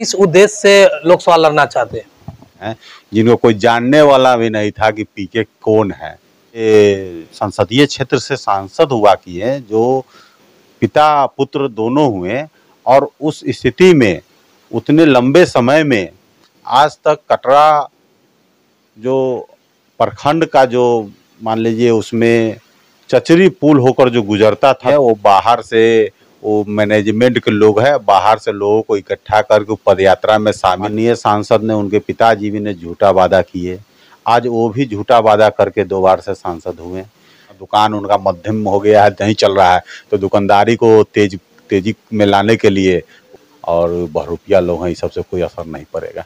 किस उद्देश्य से लोग सवाल लड़ना चाहते हैं? जिनको कोई जानने वाला भी नहीं था कि पीके कौन है। ये संसदीय क्षेत्र से सांसद हुआ किए, जो पिता पुत्र दोनों हुए, और उस स्थिति में उतने लंबे समय में आज तक कटरा जो प्रखंड का जो मान लीजिए उसमें चचरी पुल होकर जो गुजरता था, वो बाहर से वो मैनेजमेंट के लोग हैं, बाहर से लोगों को इकट्ठा करके पद यात्रा में शामिल। सांसद ने उनके पिताजी भी ने झूठा वादा किए, आज वो भी झूठा वादा करके 2 बार से सांसद हुए। दुकान उनका मध्यम हो गया है, नहीं चल रहा है, तो दुकानदारी को तेजी में लाने के लिए और बहुरूपिया लोग हैं, इस सबसे कोई असर नहीं पड़ेगा।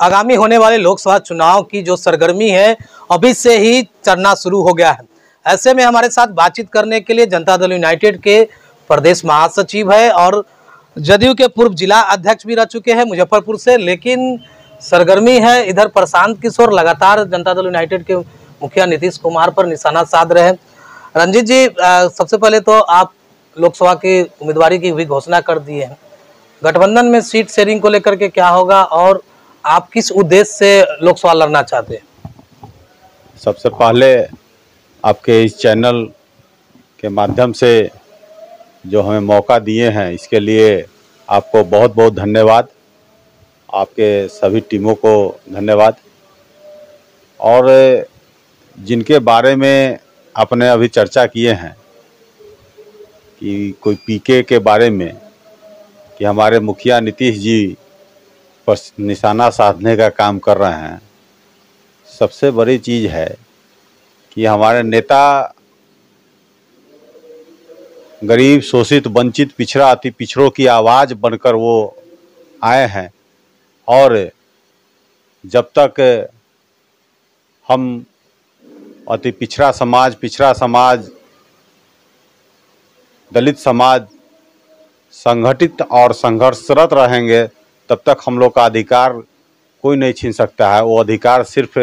आगामी होने वाले लोकसभा चुनाव की जो सरगर्मी है अभी से ही चढ़ना शुरू हो गया है। ऐसे में हमारे साथ बातचीत करने के लिए जनता दल यूनाइटेड के प्रदेश महासचिव है और जदयू के पूर्व जिला अध्यक्ष भी रह चुके हैं मुजफ्फरपुर से, लेकिन सरगर्मी है इधर प्रशांत किशोर लगातार जनता दल यूनाइटेड के मुखिया नीतीश कुमार पर निशाना साध रहे हैं। रंजीत जी, सबसे पहले तो आप लोकसभा की उम्मीदवारी की भी घोषणा कर दिए हैं, गठबंधन में सीट शेयरिंग को लेकर के क्या होगा और आप किस उद्देश्य से लोकसभा लड़ना चाहते हैं? सबसे पहले आपके इस चैनल के माध्यम से जो हमें मौका दिए हैं, इसके लिए आपको बहुत बहुत धन्यवाद, आपके सभी टीमों को धन्यवाद। और जिनके बारे में आपने अभी चर्चा किए हैं कि कोई पीके के बारे में, कि हमारे मुखिया नीतीश जी पर निशाना साधने का काम कर रहे हैं, सबसे बड़ी चीज़ है कि हमारे नेता गरीब शोषित वंचित पिछड़ा अति पिछड़ों की आवाज़ बनकर वो आए हैं, और जब तक हम अति पिछड़ा समाज दलित समाज संगठित और संघर्षरत रहेंगे, तब तक हम लोग का अधिकार कोई नहीं छीन सकता है। वो अधिकार सिर्फ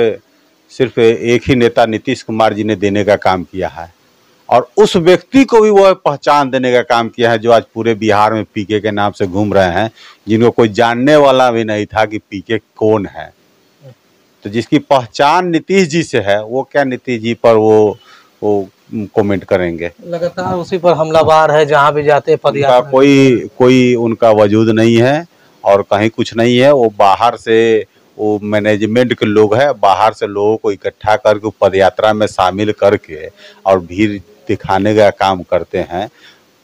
एक ही नेता नीतीश कुमार जी ने देने का काम किया है, और उस व्यक्ति को भी वो पहचान देने का काम किया है जो आज पूरे बिहार में पीके के नाम से घूम रहे हैं, जिनको कोई जानने वाला भी नहीं था कि पीके कौन है। तो जिसकी पहचान नीतीश जी से है, वो क्या नीतीश जी पर वो कमेंट करेंगे? लगातार उसी पर हमलावार है, जहां भी जाते उनका कोई उनका वजूद नहीं है और कहीं कुछ नहीं है। वो बाहर से वो मैनेजमेंट के लोग हैं, बाहर से लोगों को इकट्ठा करके पद यात्रा में शामिल करके और भीड़ दिखाने का काम करते हैं।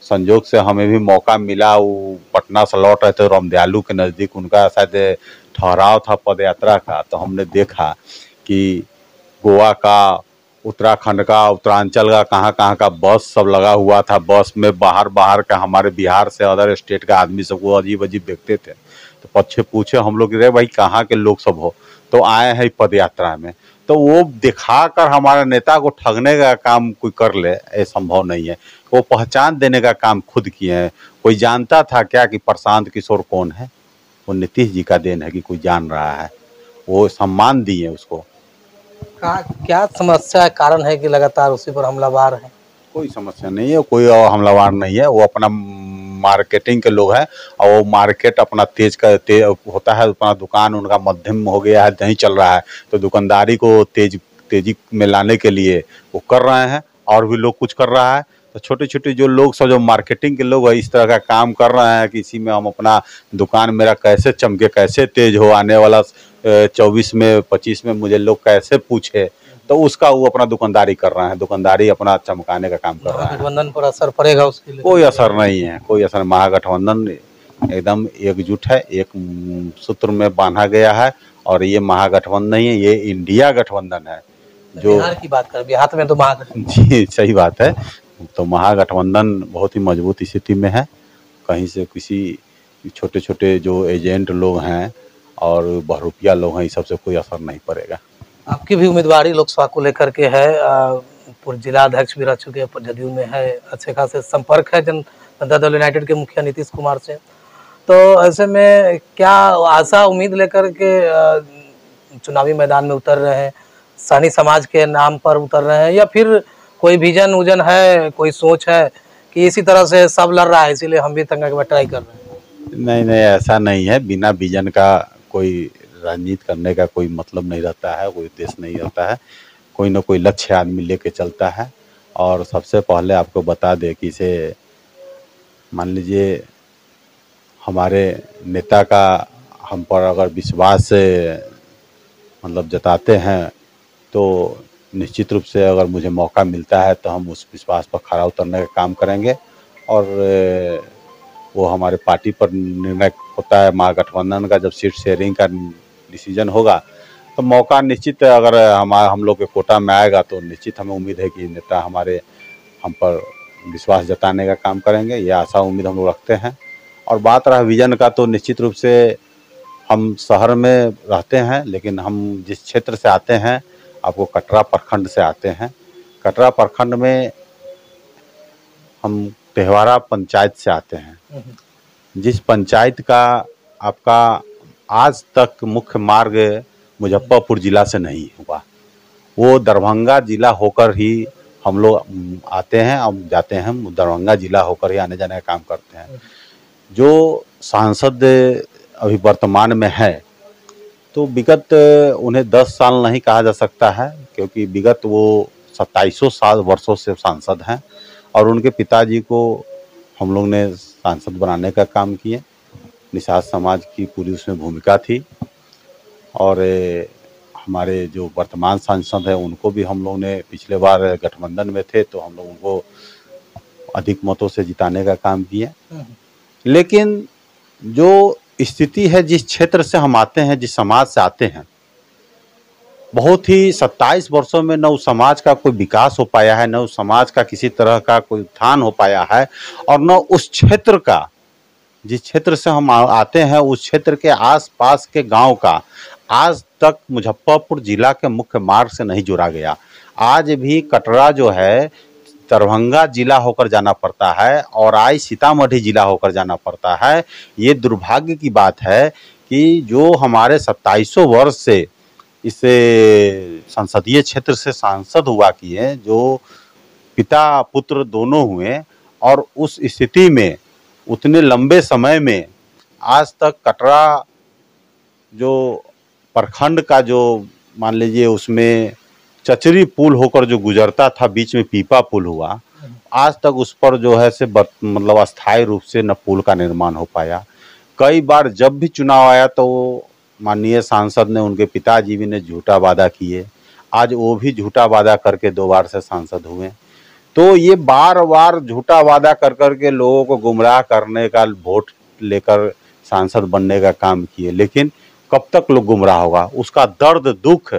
संजोग से हमें भी मौका मिला, वो पटना से लौट रहे थे, रामदयालु के नज़दीक उनका शायद ठहराव था पद यात्रा का, तो हमने देखा कि गोवा का, उत्तराखंड का, उत्तरांचल का, कहाँ का बस सब लगा हुआ था। बस में बाहर का हमारे बिहार से अदर स्टेट का आदमी सबको अजीब देखते थे। तो पीछे पूछे हम लोग, रे भाई कहाँ के लोग सब हो? तो आए हैं पद यात्रा में। तो वो दिखाकर हमारे नेता को ठगने का काम कोई कर ले, ये संभव नहीं है। वो पहचान देने का काम खुद किए हैं। कोई जानता था क्या कि प्रशांत किशोर कौन है? वो नीतीश जी का देन है कि कोई जान रहा है, वो सम्मान दिए उसको। क्या समस्या कारण है कि लगातार उसी पर हमलावार है? कोई समस्या नहीं है, कोई हमलावार नहीं है। वो अपना मार्केटिंग के लोग हैं, और वो मार्केट अपना तेज होता है, अपना दुकान उनका मध्यम हो गया है, नहीं चल रहा है, तो दुकानदारी को तेजी में लाने के लिए वो कर रहे हैं, और भी लोग कुछ कर रहा है। तो छोटे छोटे जो लोग सब, जो मार्केटिंग के लोग हैं, इस तरह का काम कर रहे हैं कि इसी में हम अपना दुकान मेरा कैसे चमके, कैसे तेज हो, आने वाला 24 में 25 में मुझे लोग कैसे पूछे, तो उसका वो अपना दुकानदारी कर रहे हैं, दुकानदारी अपना चमकाने का काम कर रहा है। गठबंधन पर असर पड़ेगा उसके लिए? कोई असर नहीं है, कोई असर। महागठबंधन एकदम एकजुट है, एक सूत्र में बांधा गया है, और ये महागठबंधन नहीं है, ये इंडिया गठबंधन है। जो बिहार की बात करें, बिहार में तो महागठबंधन, जी सही बात है, तो महागठबंधन बहुत ही मजबूत स्थिति में है। कहीं से किसी छोटे छोटे जो एजेंट लोग हैं और बहुरूपिया लोग हैं, इस सबसे कोई असर नहीं पड़ेगा। आपकी भी उम्मीदवारी लोकसभा को लेकर के है, पूर्व जिला अध्यक्ष भी रह चुके हैं, जदयू में है, अच्छे खासे संपर्क है जनता दल यूनाइटेड के मुखिया नीतीश कुमार से। तो ऐसे में क्या आशा उम्मीद लेकर के चुनावी मैदान में उतर रहे हैं? सानी समाज के नाम पर उतर रहे हैं, या फिर कोई विजन है, कोई सोच है कि इसी तरह से सब लड़ रहा है इसीलिए हम भी तंगा के बाद ट्राई कर रहे हैं? नहीं नहीं, ऐसा नहीं है। बिना विजन का कोई राजनीति करने का कोई मतलब नहीं रहता है, कोई उद्देश्य नहीं रहता है। कोई ना कोई लक्ष्य आदमी लेके चलता है। और सबसे पहले आपको बता दें कि इसे मान लीजिए हमारे नेता का हम पर अगर विश्वास से मतलब जताते हैं तो निश्चित रूप से अगर मुझे मौका मिलता है तो हम उस विश्वास पर खरा उतरने का काम करेंगे। और वो हमारे पार्टी पर निर्णय होता है, महागठबंधन का जब सीट शेयरिंग का डिसीजन होगा तो मौका निश्चित अगर हम लोग के कोटा में आएगा तो निश्चित हमें उम्मीद है कि नेता हमारे हम पर विश्वास जताने का काम करेंगे। ये आशा उम्मीद हम लोग रखते हैं। और बात रहा विजन का, तो निश्चित रूप से हम शहर में रहते हैं, लेकिन हम जिस क्षेत्र से आते हैं, आपको कटरा प्रखंड से आते हैं। कटरा प्रखंड में हम तेहवारा पंचायत से आते हैं, जिस पंचायत का आपका आज तक मुख्य मार्ग मुजफ्फरपुर जिला से नहीं हुआ। वो दरभंगा जिला होकर ही हम लोग आते हैं और जाते हैं, हम दरभंगा जिला होकर ही आने जाने का काम करते हैं। जो सांसद अभी वर्तमान में है, तो विगत उन्हें 10 साल नहीं कहा जा सकता है, क्योंकि विगत वो 2700 साल वर्षों से सांसद हैं। और उनके पिताजी को हम लोग ने सांसद बनाने का काम किए। निषाद समाज की पूरी उसमें भूमिका थी। और हमारे जो वर्तमान सांसद हैं उनको भी हम लोग ने पिछले बार गठबंधन में थे तो हम लोग उनको अधिक मतों से जिताने का काम किए। लेकिन जो स्थिति है, जिस क्षेत्र से हम आते हैं, जिस समाज से आते हैं, बहुत ही 27 वर्षों में न उस समाज का कोई विकास हो पाया है, न उस समाज का किसी तरह का कोई उत्थान हो पाया है। और न उस क्षेत्र का, जिस क्षेत्र से हम आते हैं, उस क्षेत्र के आसपास के गांव का आज तक मुजफ्फरपुर जिला के मुख्य मार्ग से नहीं जोड़ा गया। आज भी कटरा जो है दरभंगा जिला होकर जाना पड़ता है और आज सीतामढ़ी जिला होकर जाना पड़ता है। ये दुर्भाग्य की बात है कि जो हमारे 2700 वर्ष से इस संसदीय क्षेत्र से सांसद हुआ किए, जो पिता पुत्र दोनों हुए, और उस स्थिति में उतने लंबे समय में आज तक कटरा जो प्रखंड का जो मान लीजिए उसमें चचरी पुल होकर जो गुजरता था, बीच में पीपा पुल हुआ, आज तक उस पर जो है से मतलब अस्थायी रूप से न पुल का निर्माण हो पाया। कई बार जब भी चुनाव आया तो माननीय सांसद ने, उनके पिताजी भी ने झूठा वादा किए। आज वो भी झूठा वादा करके 2 बार से सांसद हुए। तो ये बार बार झूठा वादा कर कर के लोगों को गुमराह करने का, वोट लेकर सांसद बनने का काम किए। लेकिन कब तक लोग गुमराह होगा, उसका दर्द दुख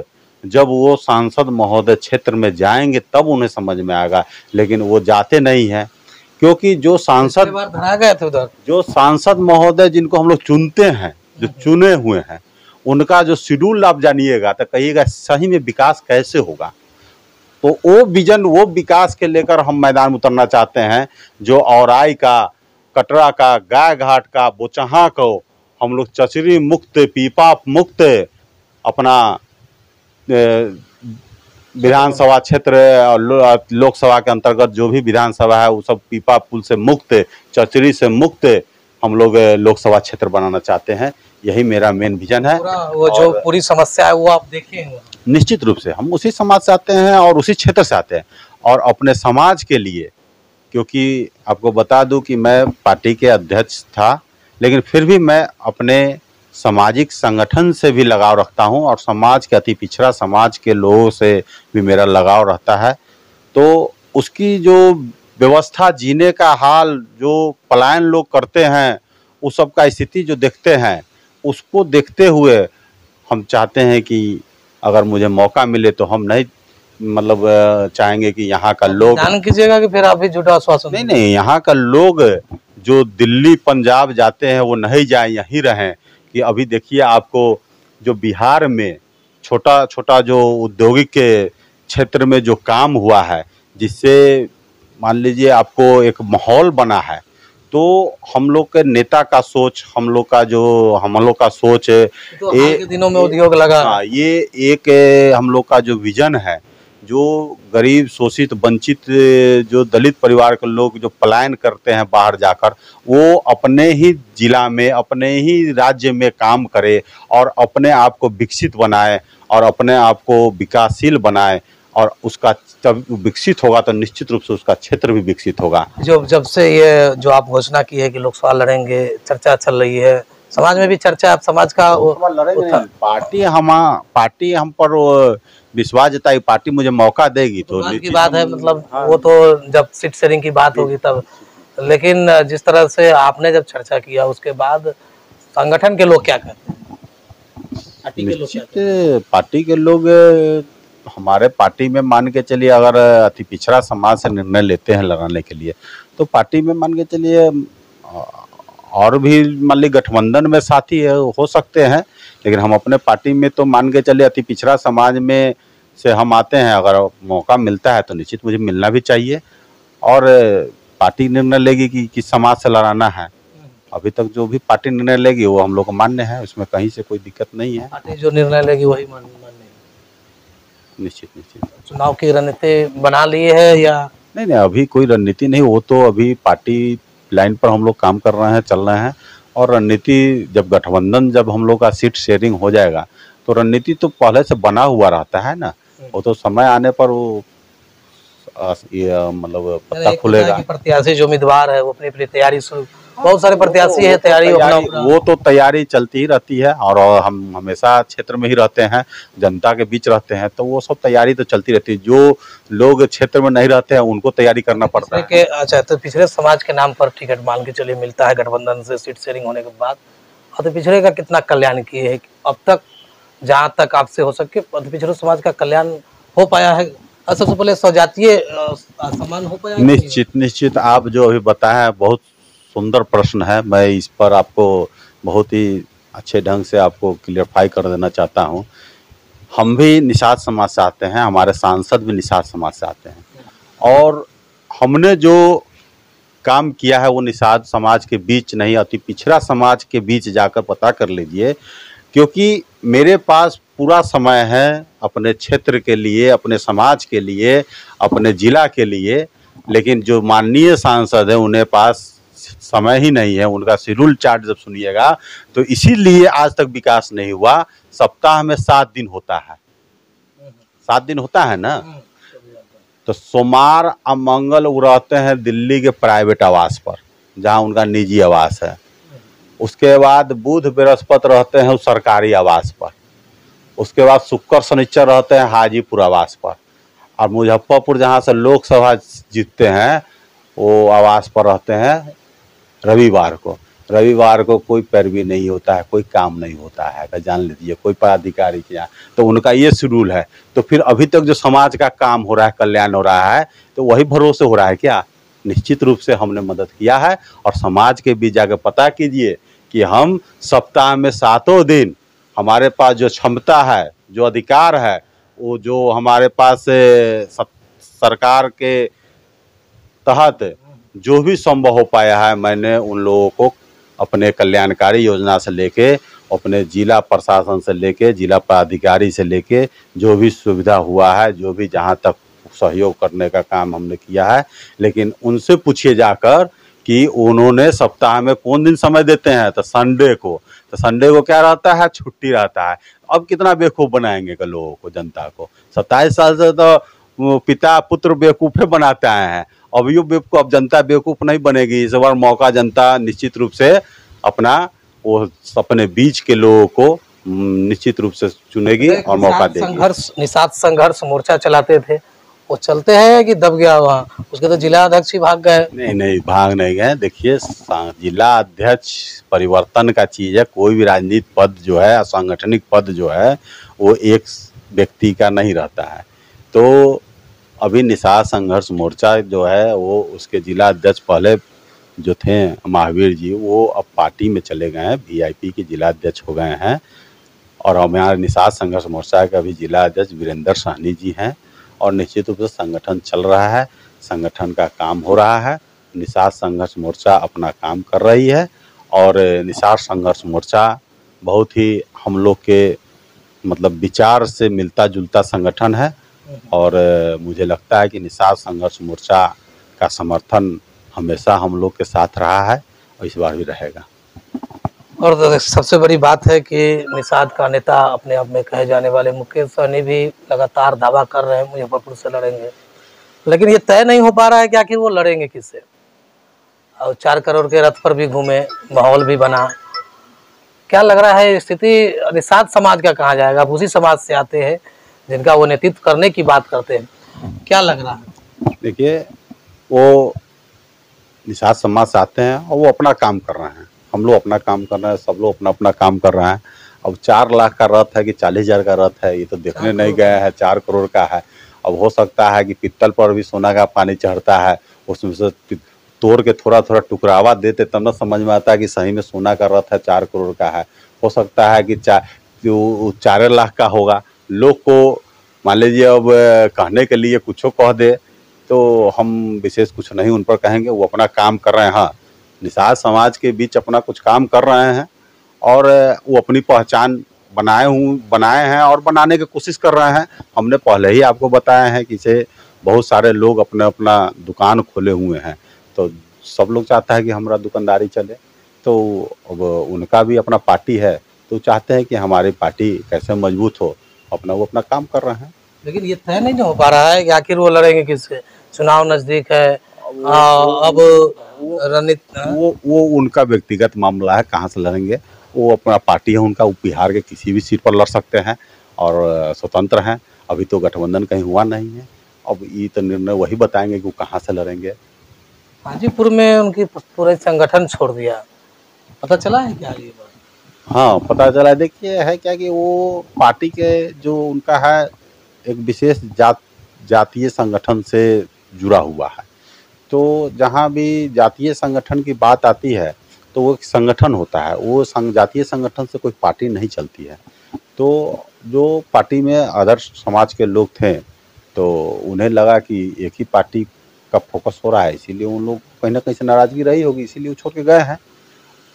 जब वो सांसद महोदय क्षेत्र में जाएंगे तब उन्हें समझ में आएगा। लेकिन वो जाते नहीं हैं, क्योंकि जो सांसद धरा गए थे उधर, जो सांसद महोदय जिनको हम लोग चुनते हैं, जो चुने हुए हैं, उनका जो शेड्यूल आप जानिएगा तो कहिएगा सही में विकास कैसे होगा। तो वो विजन, वो विकास के लेकर हम मैदान में उतरना चाहते हैं। जो औराई का, कटरा का, गाय घाट का, बोचहा को हम लोग चचरी मुक्त, पीपा मुक्त, अपना विधानसभा क्षेत्र लोकसभा के अंतर्गत जो भी विधानसभा है वो सब पीपा पुल से मुक्त, चचरी से मुक्त हम लोग लोकसभा क्षेत्र बनाना चाहते हैं। यही मेरा मेन विजन है। वो जो पूरी समस्या है वो आप देखें। निश्चित रूप से हम उसी समाज से आते हैं और उसी क्षेत्र से आते हैं, और अपने समाज के लिए, क्योंकि आपको बता दूं कि मैं पार्टी के अध्यक्ष था, लेकिन फिर भी मैं अपने सामाजिक संगठन से भी लगाव रखता हूं और समाज के, अति पिछड़ा समाज के लोगों से भी मेरा लगाव रहता है। तो उसकी जो व्यवस्था, जीने का हाल, जो पलायन लोग करते हैं, उस सब का स्थिति जो देखते हैं, उसको देखते हुए हम चाहते हैं कि अगर मुझे मौका मिले तो हम नहीं मतलब चाहेंगे कि यहाँ का लोग ध्यान कीजिएगा कि फिर आप भी झूठा आश्वासन नहीं, यहाँ का लोग जो दिल्ली पंजाब जाते हैं वो नहीं जाएं, यहीं रहें। कि अभी देखिए आपको जो बिहार में छोटा छोटा जो औद्योगिक के क्षेत्र में जो काम हुआ है, जिससे मान लीजिए आपको एक माहौल बना है, तो हम लोग के नेता का सोच, हम लोग का सोच तो हाल के दिनों में उद्योग लगा। ये एक हम लोग का जो विजन है, जो गरीब शोषित वंचित जो दलित परिवार के लोग जो पलायन करते हैं बाहर जाकर, वो अपने ही जिला में अपने ही राज्य में काम करे और अपने आप को विकसित बनाए और अपने आप को विकासशील बनाए, और उसका जब विकसित होगा तो निश्चित रूप से उसका क्षेत्र भी विकसित होगा। जब से ये जो आप घोषणा की है कि लोकसभा लड़ेंगे, चर्चा चल रही है, समाज में भी चर्चा, आप समाज का पार्टी हम पर विश्वास जताई, पार्टी मुझे मौका देगी तो की बात है, मतलब वो तो जब सीट शेयरिंग की बात होगी तब। लेकिन जिस तरह से आपने जब चर्चा किया उसके बाद संगठन के लोग क्या कहते हैं, पार्टी के लोग हमारे पार्टी में मान के चलिए, अगर अति पिछड़ा समाज से निर्णय लेते हैं लड़ाने के लिए, तो पार्टी में मान के चलिए और भी मान ली गठबंधन में साथी है हो सकते हैं, लेकिन हम अपने पार्टी में तो मान के चलिए अति पिछड़ा समाज में से हम आते हैं। अगर मौका मिलता है तो निश्चित मुझे मिलना भी चाहिए, और पार्टी निर्णय लेगी कि किस समाज से लड़ाना है। अभी तक जो भी पार्टी निर्णय लेगी वो हम लोग को मान्य है, उसमें कहीं से कोई दिक्कत नहीं है। पार्टी जो निर्णय लेगी वही मान्य निश्चित। चुनाव की रणनीति बना ली है या नहीं, अभी कोई रणनीति नहीं, वो तो अभी पार्टी लाइन पर हम लोग काम कर रहे हैं, चल रहे हैं। और रणनीति जब गठबंधन, जब हम लोग का सीट शेयरिंग हो जाएगा तो रणनीति तो पहले से बना हुआ रहता है ना, वो तो समय आने पर वो मतलब पता खुलेगा। प्रत्याशी जो उम्मीदवार है वो अपनी अपनी तैयारी शुरू, बहुत सारे प्रत्याशी है, तैयारी वो तो तैयारी चलती ही रहती है, और हम हमेशा क्षेत्र में ही रहते हैं, जनता के बीच रहते हैं, तो वो सब तैयारी तो चलती रहती है। जो लोग क्षेत्र में नहीं रहते हैं उनको तैयारी करना पड़ता है। अच्छा, तो पिछड़े समाज के नाम पर टिकट मान के चलिए मिलता है गठबंधन से सीट शेयरिंग होने के बाद, और तो पिछड़े का कितना कल्याण किए है अब तक, जहाँ तक आपसे हो सके पिछड़े समाज का कल्याण हो पाया है? सबसे पहले स्वजातीय सम्मान हो पाया? निश्चित आप जो अभी बताया बहुत सुंदर प्रश्न है। मैं इस पर आपको बहुत ही अच्छे ढंग से आपको क्लियरफाई कर देना चाहता हूँ। हम भी निषाद समाज से आते हैं, हमारे सांसद भी निषाद समाज से आते हैं, और हमने जो काम किया है वो निषाद समाज के बीच नहीं, अति पिछड़ा समाज के बीच जाकर पता कर लीजिए, क्योंकि मेरे पास पूरा समय है अपने क्षेत्र के लिए, अपने समाज के लिए, अपने जिला के लिए, लेकिन जो माननीय सांसद है उन्हें पास समय ही नहीं है। उनका शेड्यूल चार्ट जब सुनिएगा तो इसीलिए आज तक विकास नहीं हुआ। सप्ताह में 7 दिन होता है, 7 दिन होता है ना, तो सोमवार और मंगल वो रहते हैं दिल्ली के प्राइवेट आवास पर, जहां उनका निजी आवास है। उसके बाद बुध बृहस्पति रहते हैं सरकारी आवास पर। उसके बाद शुक्र शनिचर रहते हैं हाजीपुर आवास पर, और मुजफ्फरपुर जहां से लोकसभा जीतते हैं वो आवास पर रहते हैं रविवार को कोई पैरवी नहीं होता है, कोई काम नहीं होता है, तो जान लीजिए कोई पदाधिकारी के यहाँ, तो उनका ये शेड्यूल है। तो फिर अभी तक जो समाज का काम हो रहा है, कल्याण हो रहा है, तो वही भरोसे हो रहा है क्या? निश्चित रूप से हमने मदद किया है, और समाज के बीच जाकर पता कीजिए कि हम सप्ताह में 7 दिन, हमारे पास जो क्षमता है, जो अधिकार है, वो जो हमारे पास सरकार के तहत जो भी संभव हो पाया है, मैंने उन लोगों को अपने कल्याणकारी योजना से लेके, अपने जिला प्रशासन से लेके, जिला पदाधिकारी से लेके, जो भी सुविधा हुआ है, जो भी जहां तक सहयोग करने का काम हमने किया है। लेकिन उनसे पूछिए जाकर कि उन्होंने सप्ताह में कौन दिन समय देते हैं, तो संडे को। तो संडे को क्या रहता है? छुट्टी रहता है। अब कितना बेवकूफ़ बनाएंगे का लोगों को, जनता को? 27 साल से तो पिता पुत्र बेवकूफ़े बनाते आए हैं। अब यो बेवकूफ़, अब जनता बेवकूफ़ नहीं बनेगी। इस बार मौका जनता निश्चित रूप से अपना वो अपने बीच के लोगों को निश्चित रूप से चुनेगी और मौका देगी। निषाद संघर्ष मोर्चा चलाते थे, वो चलते हैं कि दब गया वहाँ? उसके तो जिला अध्यक्ष ही भाग गए। नहीं, भाग नहीं गए। देखिए, जिला अध्यक्ष परिवर्तन का चीज़ है। कोई भी राजनीतिक पद जो है, सांगठनिक पद जो है, वो एक व्यक्ति का नहीं रहता है। तो अभी निषाद संघर्ष मोर्चा जो है, वो उसके जिला अध्यक्ष पहले जो थे महावीर जी, वो अब पार्टी में चले गए हैं, VIP के जिला अध्यक्ष हो गए हैं। और हमारे निषाद संघर्ष मोर्चा के अभी जिला अध्यक्ष वीरेंद्र साहनी जी हैं, और निश्चित रूप से संगठन चल रहा है, संगठन का काम हो रहा है। निषाद संघर्ष मोर्चा अपना काम कर रही है, और निषाद संघर्ष मोर्चा बहुत ही हम लोग के मतलब विचार से मिलता जुलता संगठन है। और मुझे लगता है कि निषाद संघर्ष मोर्चा का समर्थन हमेशा हम लोग के साथ रहा है और इस बार भी रहेगा। और सबसे बड़ी बात है कि निषाद का नेता अपने आप में कहे जाने वाले मुकेश सहनी भी लगातार दावा कर रहे हैं मुजफ्फरपुर से लड़ेंगे, लेकिन ये तय नहीं हो पा रहा है कि आखिर वो लड़ेंगे किससे। और 4 करोड़ के रथ पर भी घूमे, माहौल भी बना। क्या लग रहा है स्थिति निषाद समाज का कहाँ जाएगा? आप उसी समाज से आते हैं जिनका वो नेतृत्व करने की बात करते हैं, क्या लग रहा है? देखिए, वो निषाद समाज से आते हैं और वो अपना काम कर रहे हैं, हम लोग अपना काम कर रहे हैं, सब लोग अपना अपना काम कर रहे हैं। अब 4 लाख का रथ है कि 40,000 का रथ है, ये तो देखने नहीं गए हैं। 4 करोड़ का है। अब हो सकता है कि पित्तल पर भी सोना का पानी चढ़ता है, उसमें से तोड़ के थोड़ा थोड़ा टुकरावा देते तब न समझ में आता है कि सही में सोना का रथ है, 4 करोड़ का है। हो सकता है कि 4 लाख का होगा। लोग को मान लीजिए अब कहने के लिए कुछ कह दे तो हम विशेष कुछ नहीं उन पर कहेंगे, वो अपना काम कर रहे हैं। हाँ, निषाद समाज के बीच अपना कुछ काम कर रहे हैं और वो अपनी पहचान बनाए हैं और बनाने की कोशिश कर रहे हैं। हमने पहले ही आपको बताया है कि इसे बहुत सारे लोग अपने अपना दुकान खोले हुए हैं, तो सब लोग चाहता है कि हमारा दुकानदारी चले। तो अब उनका भी अपना पार्टी है, तो चाहते हैं कि हमारी पार्टी कैसे मजबूत हो, वो अपना काम कर रहे हैं। लेकिन ये तय नहीं हो पा रहा है कि आखिर वो लड़ेंगे किससे। चुनाव नजदीक है, अब वो उनका व्यक्तिगत मामला है, कहाँ से लड़ेंगे। वो अपना पार्टी है उनका, वो बिहार के किसी भी सीट पर लड़ सकते हैं और स्वतंत्र हैं। अभी तो गठबंधन कहीं हुआ नहीं है, अब ये तो निर्णय वही बताएंगे कि वो कहाँ से लड़ेंगे। हाजीपुर में उनकी पूरे संगठन छोड़ दिया, पता चला है क्या ये बात? हाँ, पता चला है। देखिए, है क्या कि वो पार्टी के जो उनका है एक विशेष जातीय संगठन से जुड़ा हुआ है। तो जहाँ भी जातीय संगठन की बात आती है तो वो एक संगठन होता है, वो जातीय संगठन से कोई पार्टी नहीं चलती है। तो जो पार्टी में आदर्श समाज के लोग थे तो उन्हें लगा कि एक ही पार्टी का फोकस हो रहा है, इसीलिए उन लोग कहीं ना कहीं से नाराज़गी रही होगी, इसीलिए वो छोड़ के गए हैं।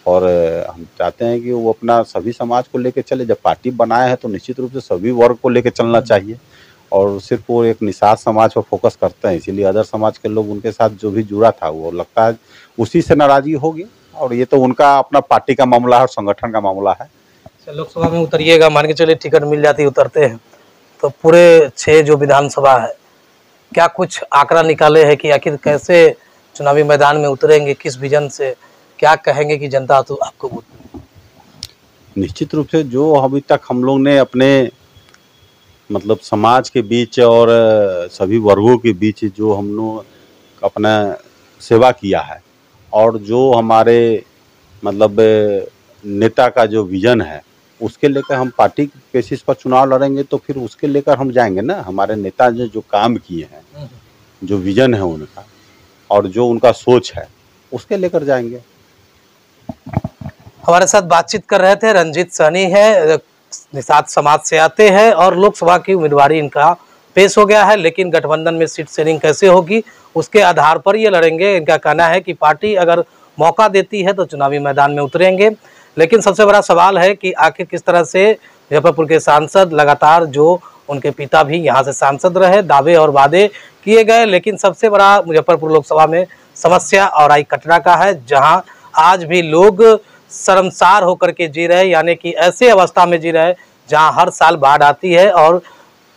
और हम चाहते हैं कि वो अपना सभी समाज को लेकर चले। जब पार्टी बनाए हैं तो निश्चित रूप से सभी वर्ग को लेकर चलना चाहिए और सिर्फ वो एक निषाद समाज पर फोकस करते हैं, इसीलिए अदर समाज के लोग उनके साथ जो भी जुड़ा था वो लगता है उसी से नाराज़गी होगी। और ये तो उनका अपना पार्टी का मामला है और संगठन का मामला है। लोकसभा में उतरिएगा, मान के चलिए टिकट मिल जाती, उतरते हैं तो पूरे 6 जो विधानसभा है, क्या कुछ आंकड़ा निकाले हैं कि आखिर कैसे चुनावी मैदान में उतरेंगे, किस विजन से, क्या कहेंगे कि जनता तो आपको वोट? निश्चित रूप से जो अभी तक हम लोग ने अपने समाज के बीच और सभी वर्गों के बीच जो हम लोग अपना सेवा किया है और जो हमारे नेता का जो विजन है उसके लेकर हम पार्टी बेसिस पर चुनाव लड़ेंगे, तो फिर उसके लेकर हम जाएंगे ना। हमारे नेता ने जो काम किए हैं, जो विजन है उनका और जो उनका सोच है, उसके लेकर जाएंगे। हमारे साथ बातचीत कर रहे थे रंजीत सहनी है, निषाद समाज से आते हैं और लोकसभा की उम्मीदवारी इनका पेश हो गया है, लेकिन गठबंधन में सीट शेयरिंग कैसे होगी उसके आधार पर ये लड़ेंगे। इनका कहना है कि पार्टी अगर मौका देती है तो चुनावी मैदान में उतरेंगे, लेकिन सबसे बड़ा सवाल है कि आखिर किस तरह से मुजफ्फरपुर के सांसद लगातार, जो उनके पिता भी यहाँ से सांसद रहे, दावे और वादे किए गए, लेकिन सबसे बड़ा मुजफ्फरपुर लोकसभा में समस्या और आई कटरा का है, जहाँ आज भी लोग शर्मसार होकर के जी रहे, यानी कि ऐसे अवस्था में जी रहे जहां हर साल बाढ़ आती है और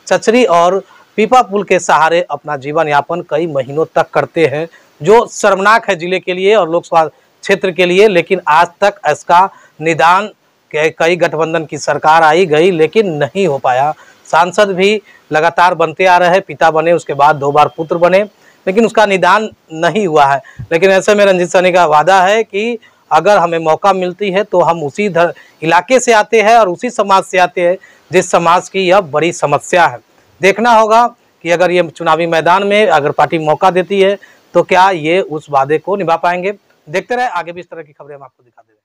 चचरी और पीपा पुल के सहारे अपना जीवन यापन कई महीनों तक करते हैं, जो शर्मनाक है जिले के लिए और लोकसभा क्षेत्र के लिए। लेकिन आज तक इसका निदान कई गठबंधन की सरकार आई गई लेकिन नहीं हो पाया। सांसद भी लगातार बनते आ रहे हैं, पिता बने, उसके बाद 2 बार पुत्र बने, लेकिन उसका निदान नहीं हुआ है। लेकिन ऐसे में रंजीत सहनी का वादा है कि अगर हमें मौका मिलती है तो हम उसी इलाके से आते हैं और उसी समाज से आते हैं जिस समाज की यह बड़ी समस्या है। देखना होगा कि अगर ये चुनावी मैदान में अगर पार्टी मौका देती है तो क्या ये उस वादे को निभा पाएंगे। देखते रहे, आगे भी इस तरह की खबरें हम आपको दिखा देंगे।